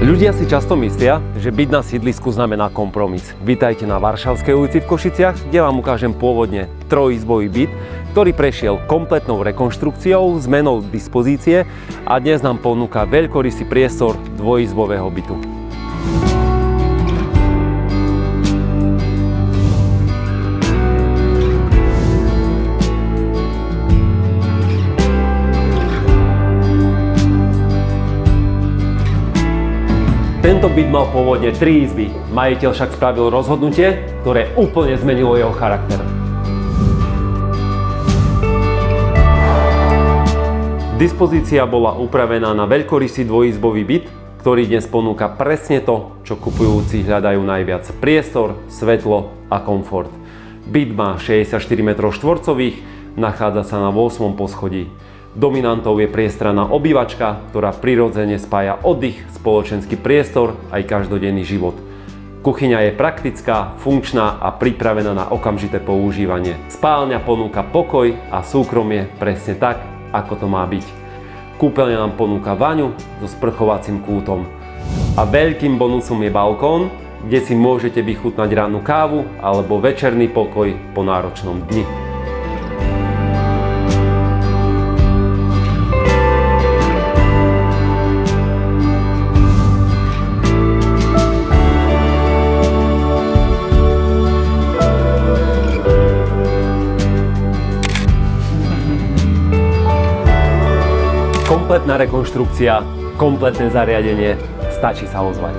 Ľudia si často myslia, že byť na sídlisku znamená kompromis. Vítajte na Varšavskej ulici v Košiciach, kde vám ukážem pôvodne trojizbový byt, ktorý prešiel kompletnou rekonštrukciou, zmenou dispozície a dnes nám ponúka veľkorysý priestor dvojizbového bytu. Tento byt mal pôvodne 3 izby, majiteľ však spravil rozhodnutie, ktoré úplne zmenilo jeho charakter. Dispozícia bola upravená na veľkorysý dvojizbový byt, ktorý dnes ponúka presne to, čo kupujúci hľadajú najviac. Priestor, svetlo a komfort. Byt má 64 m2, nachádza sa na 8. poschodí. Dominantou je priestranná obývačka, ktorá prirodzene spája oddych, spoločenský priestor aj každodenný život. Kuchyňa je praktická, funkčná a pripravená na okamžité používanie. Spálňa ponúka pokoj a súkromie presne tak, ako to má byť. Kúpeľňa nám ponúka vaňu so sprchovacím kútom. A veľkým bonusom je balkón, kde si môžete vychutnať rannú kávu alebo večerný pokoj po náročnom dni. Kompletná rekonštrukcia, kompletné zariadenie, stačí sa ozvať.